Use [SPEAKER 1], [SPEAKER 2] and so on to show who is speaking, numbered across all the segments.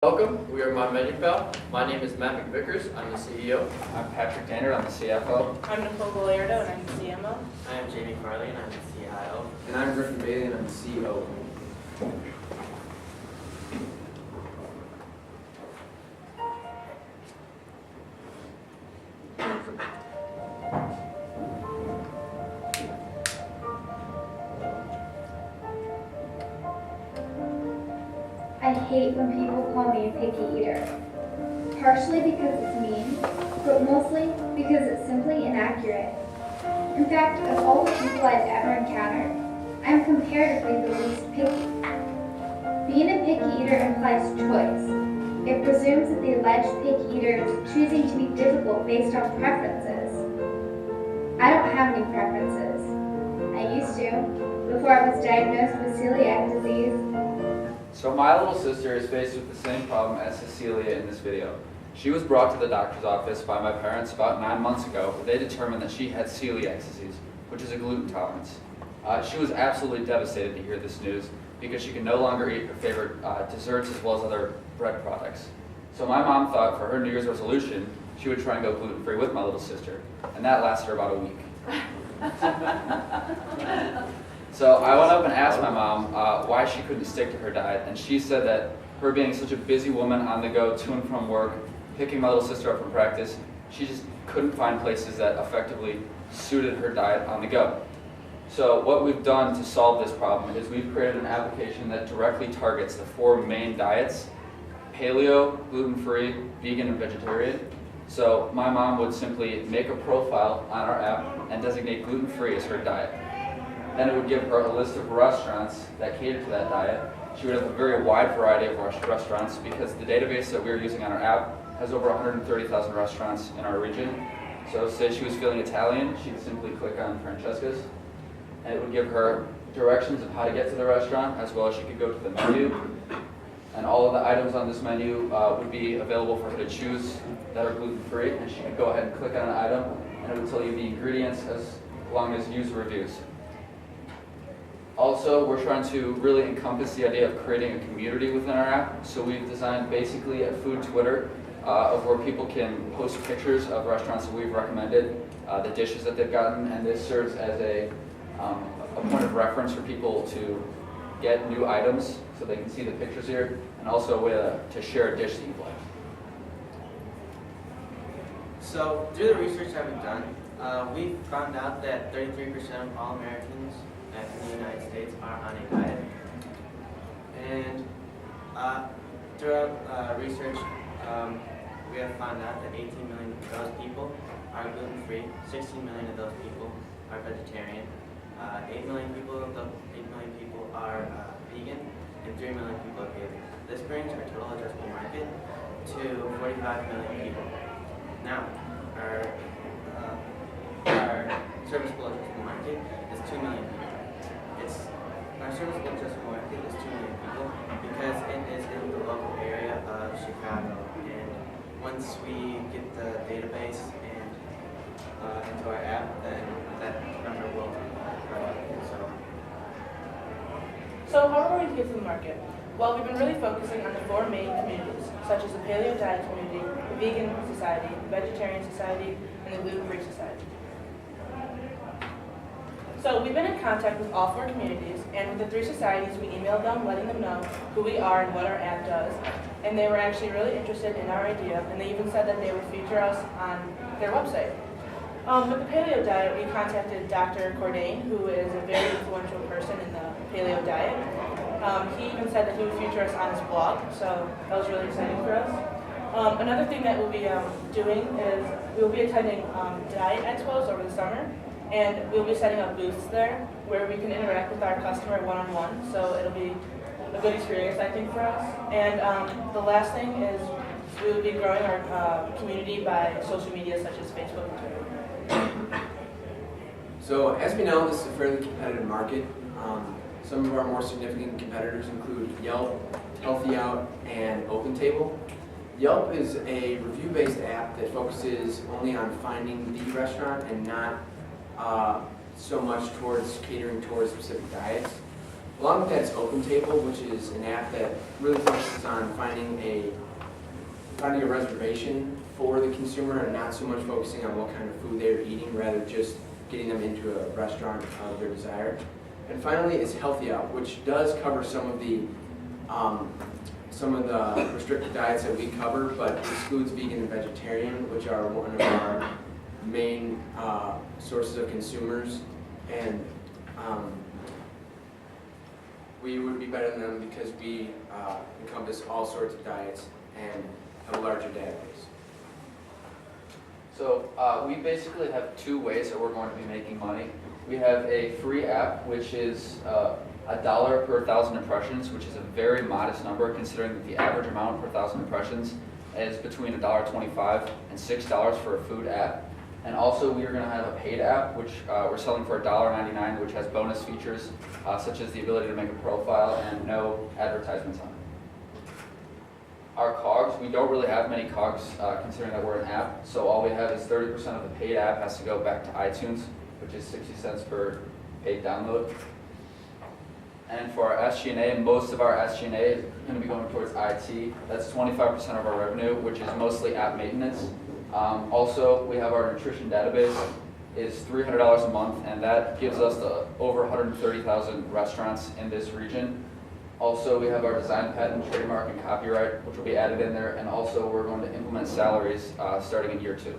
[SPEAKER 1] Welcome, we are My Menu Pal. My name is Matt McVickers, I'm the CEO.
[SPEAKER 2] I'm Patrick Dannert, I'm the CFO.
[SPEAKER 3] I'm Nicole Gallardo, and I'm the CMO.
[SPEAKER 4] I am Jamie Farley, and I'm the CIO.
[SPEAKER 5] And I'm Griffin Bailey, and I'm the CEO.
[SPEAKER 6] I hate when people call me a picky eater. Partially because it's mean, but mostly because it's simply inaccurate. In fact, of all the people I've ever encountered, I'm comparatively the least picky. Being a picky eater implies choice. It presumes that the alleged picky eater is choosing to be difficult based on preferences. I don't have any preferences. I used to, before I was diagnosed with celiac disease.
[SPEAKER 2] So my little sister is faced with the same problem as Cecilia in this video. She was brought to the doctor's office by my parents about 9 months ago, where they determined that she had celiac disease, which is a gluten tolerance. She was absolutely devastated to hear this news because she could no longer eat her favorite desserts as well as other bread products. So my mom thought for her New Year's resolution, she would try and go gluten-free with my little sister, and that lasted about a week. So I went up and asked my mom why she couldn't stick to her diet, and she said that her being such a busy woman on the go to and from work, picking my little sister up from practice, she just couldn't find places that effectively suited her diet on the go. So what we've done to solve this problem is we've created an application that directly targets the 4 main diets: paleo, gluten-free, vegan, and vegetarian. So my mom would simply make a profile on our app and designate gluten-free as her diet. Then it would give her a list of restaurants that cater to that diet. She would have a very wide variety of restaurants because the database that we're using on our app has over 130,000 restaurants in our region. So say she was feeling Italian, she'd simply click on Francesca's, and it would give her directions of how to get to the restaurant, as well as she could go to the menu. And all of the items on this menu would be available for her to choose that are gluten-free, and she could go ahead and click on an item, and it would tell you the ingredients as long as user reviews. Also, we're trying to really encompass the idea of creating a community within our app. So we've designed basically a food Twitter of where people can post pictures of restaurants that we've recommended, the dishes that they've gotten, and this serves as a point of reference for people to get new items so they can see the pictures here, and also a way to share a dish that you've liked.
[SPEAKER 4] So, through the research that we've done, we've found out that 33% of all Americans in the United States are on a diet. And throughout research, we have found out that 18 million of those people are gluten-free, 16 million of those people are vegetarian, 8 million people are vegan, and 3 million people are paleo. This brings our total addressable market to 45 million people. Now, our serviceable addressable market is 2 million people. Our serviceable addressable market is 2 million people because it is in the local area of Chicago. And once we get the database and into our app, then that number will grow up.
[SPEAKER 3] So how are we going to get to the market? Well, we've been really focusing on the 4 main communities, such as the Paleo Diet Community, the Vegan Society, the Vegetarian Society, and the Gluten-Free Society. So we've been in contact with all 4 communities, and with the 3 societies, we emailed them, letting them know who we are and what our app does. And they were actually really interested in our idea, and they even said that they would feature us on their website. With the Paleo Diet, we contacted Dr. Cordain, who is a very influential person in the Paleo Diet. He even said that he would feature us on his blog, so that was really exciting for us. Another thing that we'll be doing is we'll be attending diet expos over the summer, and we'll be setting up booths there where we can interact with our customer one-on-one, so it'll be a good experience, I think, for us. And the last thing is we will be growing our community by social media such as Facebook and Twitter.
[SPEAKER 5] So, as we know, this is a fairly competitive market. Some of our more significant competitors include Yelp, Healthy Out, and OpenTable. Yelp is a review-based app that focuses only on finding the restaurant and not so much towards catering towards specific diets. Along with that is OpenTable, which is an app that really focuses on finding a reservation for the consumer and not so much focusing on what kind of food they're eating, rather just getting them into a restaurant of their desire. And finally is Healthy Out, which does cover some of the restricted diets that we cover, but excludes vegan and vegetarian, which are one of our main sources of consumers. And we would be better than them because we encompass all sorts of diets and have a larger database.
[SPEAKER 2] So we basically have two ways that we're going to be making money. We have a free app, which is $1 per 1,000 impressions, which is a very modest number considering that the average amount per 1,000 impressions is between $1.25 and $6 for a food app. And also we are going to have a paid app, which we're selling for $1.99, which has bonus features such as the ability to make a profile and no advertisements on it. Our COGS, we don't really have many COGS considering that we're an app, so all we have is 30% of the paid app has to go back to iTunes, which is 60 cents per paid download. And for our SG&A, most of our SG&A is going to be going towards IT. That's 25% of our revenue, which is mostly app maintenance. Also, we have our nutrition database is $300 a month, and that gives us over 130,000 restaurants in this region. Also, we have our design patent, trademark, and copyright, which will be added in there, and also we're going to implement salaries starting in year 2.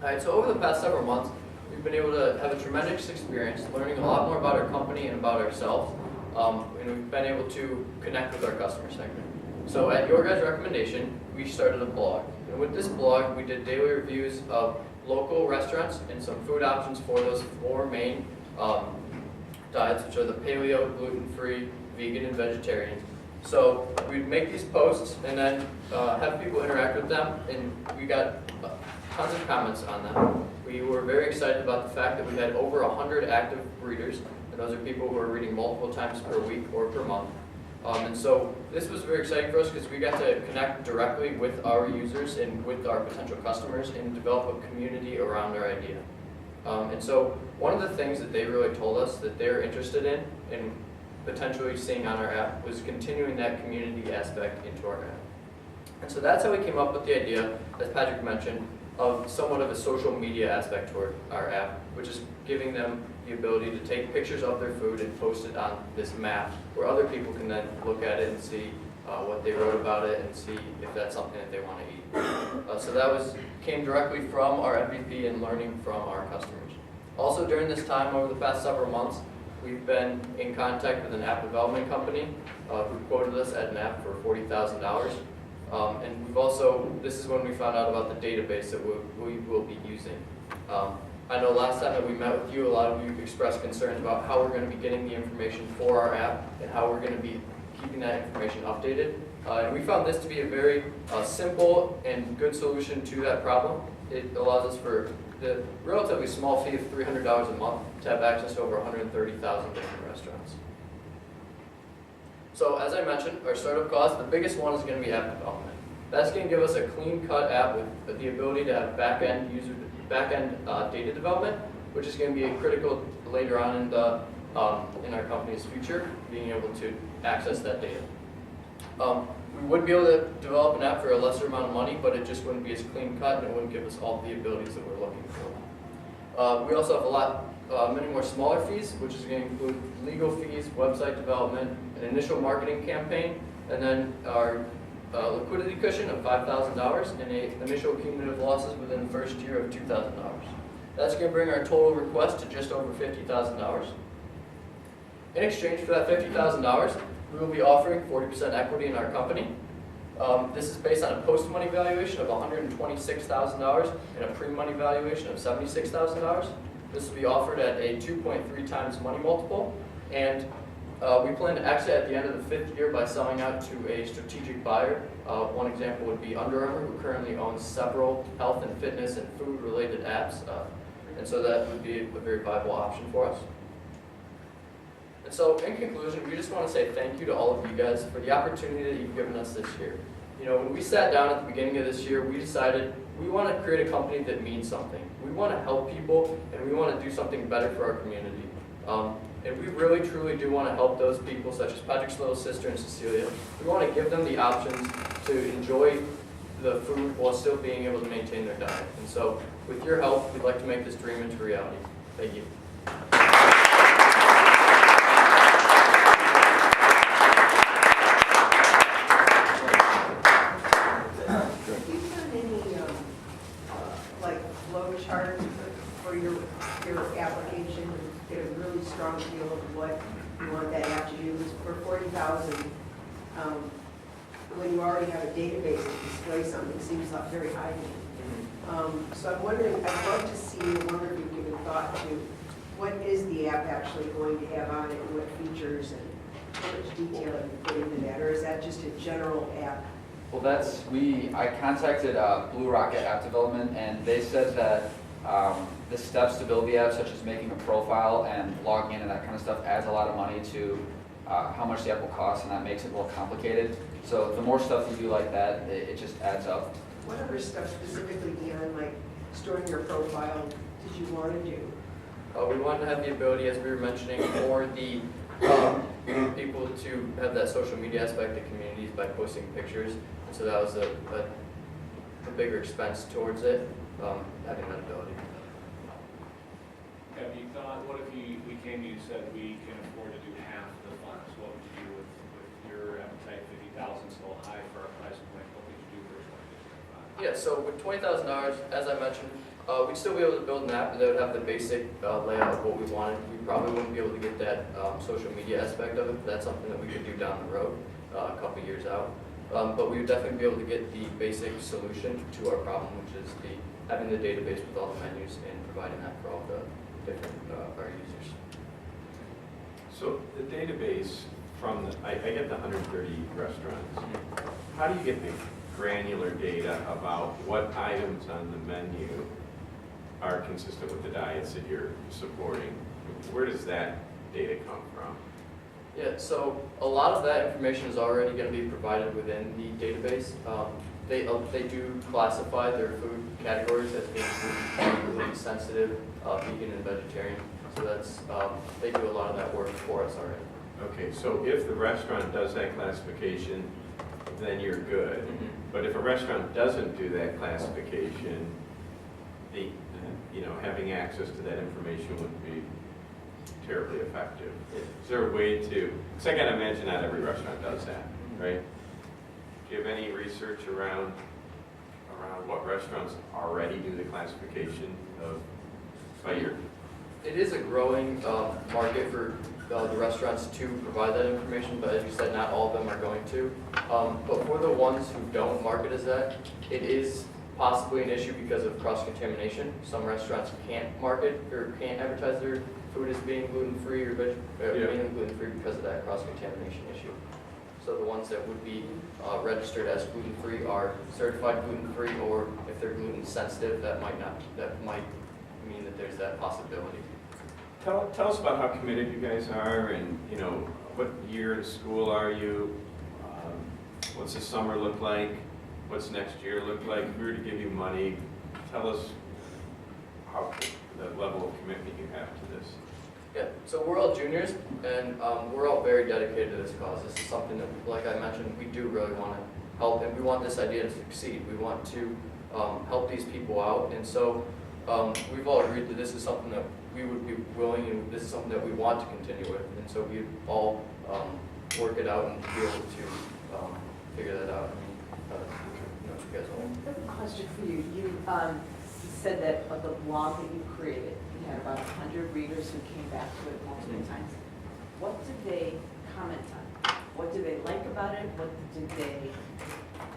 [SPEAKER 1] All right, so over the past several months, we've been able to have a tremendous experience learning a lot more about our company and about ourselves, and we've been able to connect with our customer segment. So at your guys' recommendation, we started a blog. And with this blog, we did daily reviews of local restaurants and some food options for those 4 main diets, which are the paleo, gluten-free, vegan, and vegetarian. So we'd make these posts and then have people interact with them, and we got tons of comments on them. We were very excited about the fact that we had over 100 active readers, and those are people who are reading multiple times per week or per month. And so this was very exciting for us because we got to connect directly with our users and with our potential customers and develop a community around our idea. And so one of the things that they really told us that they're interested in potentially seeing on our app was continuing that community aspect into our app. And so that's how we came up with the idea, as Patrick mentioned, of somewhat of a social media aspect toward our app, which is giving them the ability to take pictures of their food and post it on this map where other people can then look at it and see what they wrote about it and see if that's something that they want to eat. So that came directly from our MVP and learning from our customers. Also during this time, over the past several months, we've been in contact with an app development company who quoted us at an app for $40,000. And we've also, this is when we found out about the database that we will be using. I know last time that we met with you, a lot of you expressed concerns about how we're going to be getting the information for our app and how we're going to be keeping that information updated. And we found this to be a very simple and good solution to that problem. It allows us for the relatively small fee of $300 a month to have access to over 130,000 different restaurants. So as I mentioned, our startup cost, the biggest one is going to be app development. That's going to give us a clean-cut app with the ability to have back-end data development, which is going to be critical later on in our company's future, being able to access that data. We would be able to develop an app for a lesser amount of money, but it just wouldn't be as clean-cut and it wouldn't give us all the abilities that we're looking for. We also have many more smaller fees, which is going to include legal fees, website development, an initial marketing campaign, and then our liquidity cushion of $5,000 and an initial cumulative losses within the first year of $2,000. That's going to bring our total request to just over $50,000. In exchange for that $50,000, we will be offering 40% equity in our company. This is based on a post-money valuation of $126,000 and a pre-money valuation of $76,000. This will be offered at a 2.3 times money multiple, and we plan to exit at the end of the 5th year by selling out to a strategic buyer. One example would be Under Armour, who currently owns several health and fitness and food-related apps, and so that would be a very viable option for us. And so, in conclusion, we just want to say thank you to all of you guys for the opportunity that you've given us this year. You know, when we sat down at the beginning of this year, we decided we want to create a company that means something. We want to help people, and we want to do something better for our community. And we really truly do want to help those people such as Patrick's little sister and Cecilia. We want to give them the options to enjoy the food while still being able to maintain their diet. And so with your help, we'd like to make this dream into reality. Thank you.
[SPEAKER 7] Have you done any, like flow chart for your application to get a really strong feel of what you want that app to do? For 40,000, when you already have a database to display something, seems like very high to me. So I'm wondering, I'd love to see, I wonder if you've given thought to what is the app actually going to have on it, and what features, and how much detail have you put into that, or is that just a general app?
[SPEAKER 2] Well, I contacted Blue Rocket App Development, and they said that the steps to build the app, such as making a profile and logging in and that kind of stuff, adds a lot of money to how much the app will cost, and that makes it more complicated. So the more stuff you do like that, it just adds up.
[SPEAKER 7] What other stuff specifically beyond like storing your profile did you want to do?
[SPEAKER 1] We want to have the ability, as we were mentioning, for the people to have that social media aspect, the communities, by posting pictures. And so that was a bigger expense towards it, having that ability.
[SPEAKER 8] Have you thought, what if we came to you and said we can afford to do half the funds? What would you do with your appetite? 50,000 is a little high for our price point. What would you do for 20 to 25?
[SPEAKER 1] Yeah, so with $20,000, as I mentioned, we'd still be able to build an app that would have the basic layout of what we wanted. We probably wouldn't be able to get that social media aspect of it, but that's something that we could do down the road, a couple years out. But we would definitely be able to get the basic solution to our problem, which is having the database with all the menus and providing that for all the different our users.
[SPEAKER 9] So the database from I get the 130 restaurants. How do you get the granular data about what items on the menu are consistent with the diets that you're supporting? Where does that data come from?
[SPEAKER 1] Yeah, so a lot of that information is already going to be provided within the database. They do classify their food categories as being gluten sensitive, vegan, and vegetarian. So that's they do a lot of that work for us already.
[SPEAKER 9] Okay, so if the restaurant does that classification, then you're good.
[SPEAKER 1] Mm-hmm.
[SPEAKER 9] But if a restaurant doesn't do that classification, having access to that information would be terribly effective. Is there a way to? Because I gotta imagine not every restaurant does that, right? Do you have any research around what restaurants already do the classification of by year?
[SPEAKER 1] It is a growing market for the restaurants to provide that information, but as you said, not all of them are going to. But for the ones who don't market as that, it is possibly an issue because of cross-contamination. Some restaurants can't market or can't advertise their food as being gluten-free or being gluten-free because of that cross-contamination issue. So the ones that would be registered as gluten-free are certified gluten-free, or if they're gluten-sensitive, that might mean that there's that possibility.
[SPEAKER 9] Tell us about how committed you guys are, and what year in school are you? What's the summer look like? What's next year look like? If we were to give you money, tell us how the level of commitment you have to this.
[SPEAKER 1] Yeah, so we're all juniors, and we're all very dedicated to this cause. This is something that, like I mentioned, we do really want to help, and we want this idea to succeed. We want to help these people out, and so we've all agreed that this is something that we would be willing, and this is something that we want to continue with, and so we all work it out and be able to figure that out. You guys all.
[SPEAKER 7] I have a question for you. You said that of the blog that you created, you had about 100 readers who came back to it multiple times. What did they comment on? What did they like about it? What did they...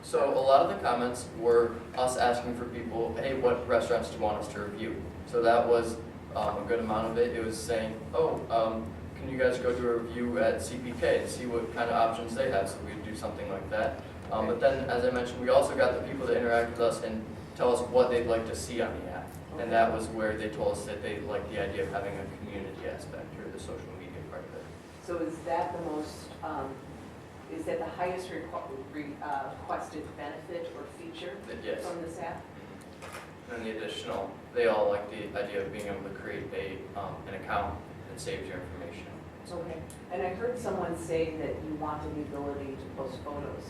[SPEAKER 1] So a lot of the comments were us asking for people, hey, what restaurants do you want us to review? So that was a good amount of it. It was saying, can you guys go do a review at CPK and see what kind of options they have? So we'd do something like that. But then, as I mentioned, we also got the people to interact with us and tell us what they'd like to see on the app. And that was where they told us that they liked the idea of having a community aspect, or the social media part of it.
[SPEAKER 7] So is that the most, is that the highest requested benefit or feature
[SPEAKER 1] Yes.
[SPEAKER 7] from this app?
[SPEAKER 1] And then the additional, they all like the idea of being able to create an account that saves your information.
[SPEAKER 7] Okay.
[SPEAKER 10] And I heard someone say that you wanted the ability to post photos.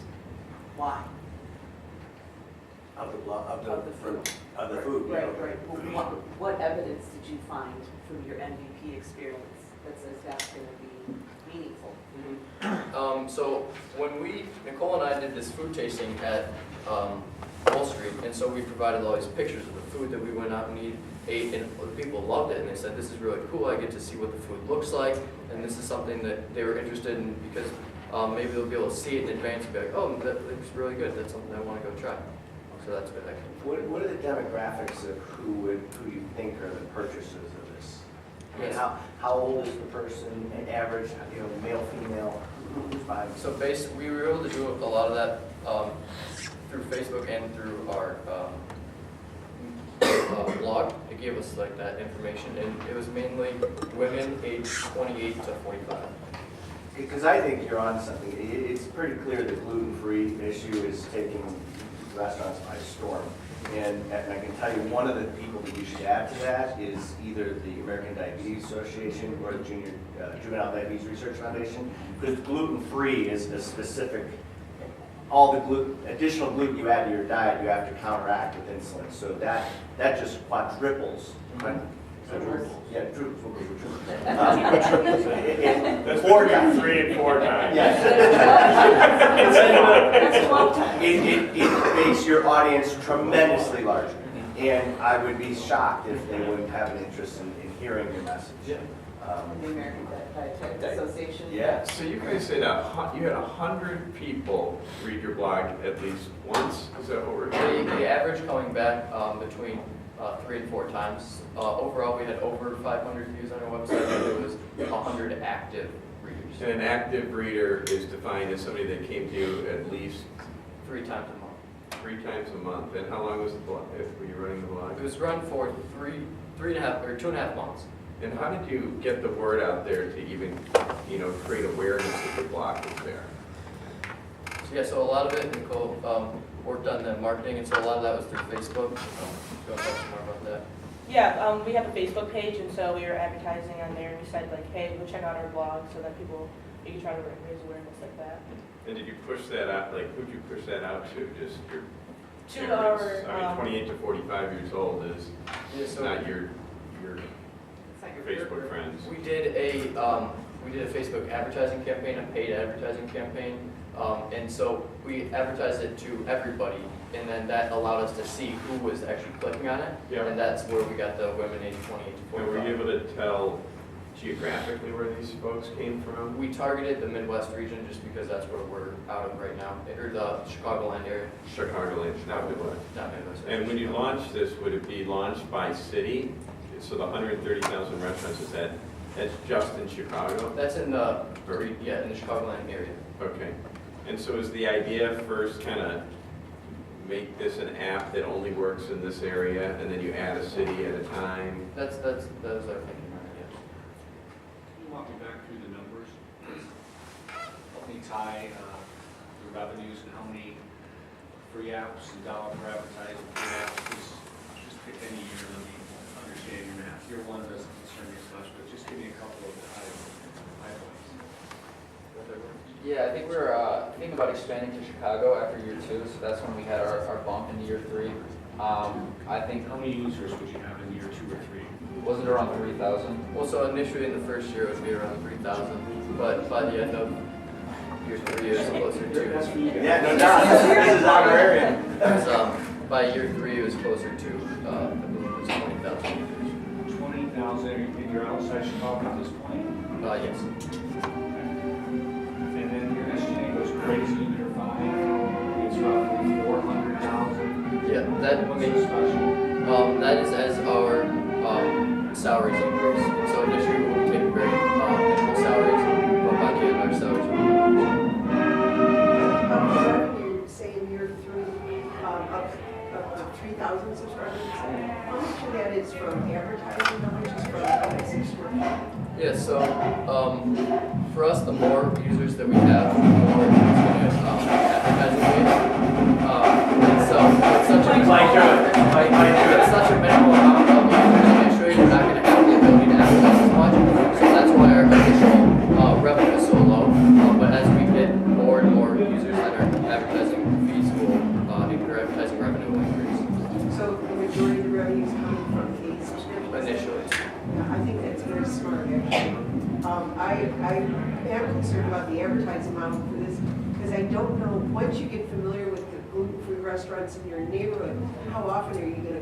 [SPEAKER 10] Why?
[SPEAKER 11] Of the, of
[SPEAKER 10] Of the food.
[SPEAKER 11] Of the food.
[SPEAKER 10] Right, right. Well, what evidence did you find from your MVP experience that says that's going to be meaningful?
[SPEAKER 1] So when Nicole and I did this food tasting at Wall Street, and so we provided all these pictures of the food that we went out and ate, and the people loved it, and they said, this is really cool, I get to see what the food looks like, and this is something that they were interested in because maybe they'll be able to see it in advance and be like, oh, that looks really good, that's something I want to go try. So that's good, actually.
[SPEAKER 11] What are the demographics of who you think are the purchasers of this? I mean,
[SPEAKER 1] Yes.
[SPEAKER 11] how old is the person, an average, male, female, who's buying?
[SPEAKER 1] So we were able to do a lot of that through Facebook and through our blog. It gave us like that information, and it was mainly women aged 28 to 45.
[SPEAKER 11] Because I think you're on something. It's pretty clear the gluten-free issue is taking restaurants by storm. And I can tell you, one of the people that you should add to that is either the American Diabetes Association or the Juvenile Diabetes Research Foundation, because gluten-free is a specific, all the additional gluten you add to your diet, you have to counteract with insulin. So that just quadruples. Yeah, triples.
[SPEAKER 8] That's
[SPEAKER 11] Four
[SPEAKER 8] between
[SPEAKER 11] times.
[SPEAKER 8] 3 and 4 times.
[SPEAKER 11] Yes.
[SPEAKER 10] That's 12 times.
[SPEAKER 11] It makes your audience tremendously larger. And I would be shocked if they wouldn't have an interest in hearing your message.
[SPEAKER 1] Yeah.
[SPEAKER 10] The American Dietetics Association.
[SPEAKER 11] Yeah.
[SPEAKER 9] So you guys said you had 100 people read your blog at least once? Is that what we're hearing?
[SPEAKER 1] The average coming back between 3 and 4 times. Overall, we had over 500 views on our website, and it was 100 active readers.
[SPEAKER 9] And an active reader is defined as somebody that came to you at least
[SPEAKER 1] 3 times a month.
[SPEAKER 9] 3 times a month. And how long was the blog? Were you running the blog?
[SPEAKER 1] It was run for 2.5 months.
[SPEAKER 9] And how did you get the word out there to even, create awareness that your blog was there?
[SPEAKER 1] So yeah, so a lot of it, Nicole worked on the marketing, and so a lot of that was through Facebook. Do you want to talk some more about that?
[SPEAKER 3] Yeah, we have a Facebook page, and so we were advertising on there, and we said like, hey, go check out our blog, so that you can try to raise awareness like that.
[SPEAKER 9] And did you push that out, who'd you push that out to? Just your
[SPEAKER 3] To our,
[SPEAKER 9] parents? 28 to 45 years old is
[SPEAKER 1] Yeah, so
[SPEAKER 9] not your
[SPEAKER 10] It's like a
[SPEAKER 9] Facebook friends.
[SPEAKER 1] we did a Facebook advertising campaign, a paid advertising campaign, and so we advertised it to everybody, and then that allowed us to see who was actually clicking on it,
[SPEAKER 9] Yeah.
[SPEAKER 1] and that's where we got the women aged 28 to
[SPEAKER 9] And
[SPEAKER 1] 45.
[SPEAKER 9] were you able to tell geographically where these folks came from?
[SPEAKER 1] We targeted the Midwest region just because that's where we're out of right now, or the Chicagoland area,
[SPEAKER 9] Chicagoland, not Midwest.
[SPEAKER 1] not Midwest.
[SPEAKER 9] And when you launched this, would it be launched by city? So the 130,000 restaurants, that's just in Chicago?
[SPEAKER 1] That's in the, in the Chicagoland area.
[SPEAKER 9] Okay. And so is the idea first kind of make this an app that only works in this area, and then you add a city at a time?
[SPEAKER 1] That was our thinking on it,
[SPEAKER 8] Can you walk me back through the numbers? Help me tie the revenues and how many free apps and dollar per advertising free apps. Just pick any year and let me understand your math. Year 1 doesn't concern me as much, but just give me a couple of high points.
[SPEAKER 2] Yeah, I think we were thinking about expanding to Chicago after year 2, so that's when we had our bump in year 3. I think,
[SPEAKER 8] How many users would you have in year 2 or 3?
[SPEAKER 2] was it around 3,000?
[SPEAKER 1] Well, so initially in the first year it would be around 3,000, but by the end of year 3 it was closer to.
[SPEAKER 11] Yeah, no doubt. This is honorarium.
[SPEAKER 1] By year 3 it was closer to, I believe it was 20,000 users.
[SPEAKER 8] 20,000, and you're outside Chicago at this point?
[SPEAKER 1] Yes.
[SPEAKER 8] And then your SG&A goes crazy in year 5. It's roughly 400,000.
[SPEAKER 1] Yeah, that
[SPEAKER 8] What's so
[SPEAKER 1] makes,
[SPEAKER 8] special?
[SPEAKER 1] that is as our salaries increase. So initially we'll be taking very minimal salaries, but by the end our salaries will increase.
[SPEAKER 7] Revenue, say in year 3, up to 3,000 subscribers, how much of that is from advertising, how much is from subscription?
[SPEAKER 1] Yeah, so for us, the more users that we have, the more it's going to advertising base. And so it's such a it's such a minimal amount of users initially, we're not going to have the ability to advertise as much. So that's why our initial
[SPEAKER 7] I am concerned about the advertising model for this, because I don't know, once you get familiar with the gluten-free restaurants in your neighborhood, how often are you gonna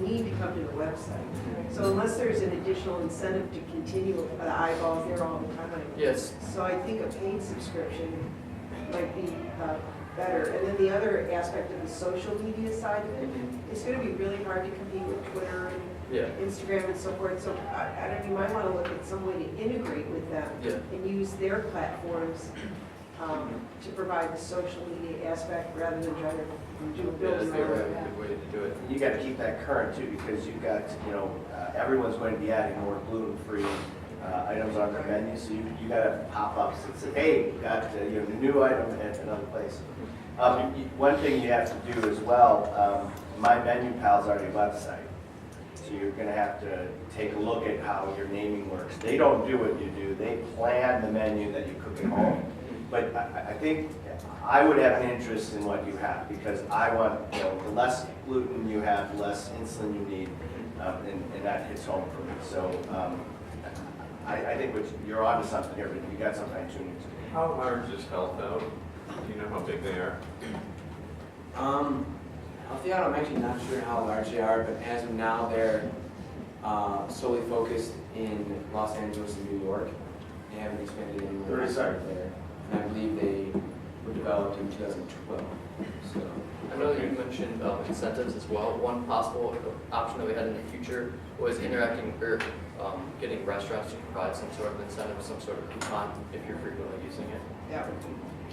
[SPEAKER 7] need to come to the website? So unless there's an additional incentive to continue, the eyeballs there all the time.
[SPEAKER 1] Yes.
[SPEAKER 7] So I think a paid subscription might be better. And then the other aspect of the social media side of it, it's gonna be really hard to compete with Twitter and
[SPEAKER 1] Yeah.
[SPEAKER 7] Instagram and so forth, so I don't, you might want to look at some way to integrate with them
[SPEAKER 1] Yeah.
[SPEAKER 7] and use their platforms to provide the social media aspect rather than try to do a
[SPEAKER 1] Yeah,
[SPEAKER 7] build
[SPEAKER 1] that'd be a
[SPEAKER 7] your
[SPEAKER 1] really
[SPEAKER 7] own.
[SPEAKER 1] good way to do it.
[SPEAKER 11] You got to keep that current too, because you've got, everyone's going to be adding more gluten-free items on their menu, so you got to pop ups that say, hey, we've got the new item at another place. One thing you have to do as well, My Menu Pal's already a website, so you're going to have to take a look at how your naming works. They don't do what you do; they plan the menu that you cook at home. But I think I would have an interest in what you have, because I want, the less gluten you have, the less insulin you need, and that hits home for me. So I think you're onto something here, but you got something I tune into.
[SPEAKER 9] How large is Health Out? Do you know how big they are?
[SPEAKER 5] Healthy Out, I'm actually not sure how large they are, but as of now, they're solely focused in Los Angeles and New York. They haven't expanded anywhere else
[SPEAKER 11] Sorry.
[SPEAKER 5] there. And I believe they were developed in 2012. So,
[SPEAKER 1] I know that you mentioned incentives as well. One possible option that we had in the future was interacting or getting restaurants to provide some sort of incentive, some sort of coupon if you're frequently using it.
[SPEAKER 7] Yeah.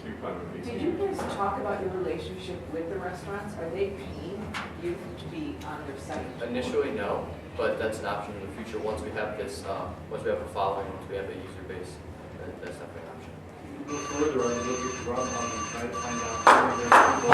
[SPEAKER 9] Coupon would be.
[SPEAKER 10] Did you guys talk about your relationship with the restaurants? Are they paying you to be on their site?
[SPEAKER 1] Initially, no, but that's an option in the future. Once we have this, once we have a following, once we have a user base, that's definitely an option.
[SPEAKER 8] Go further on, look at Grubhub and try to find out where their people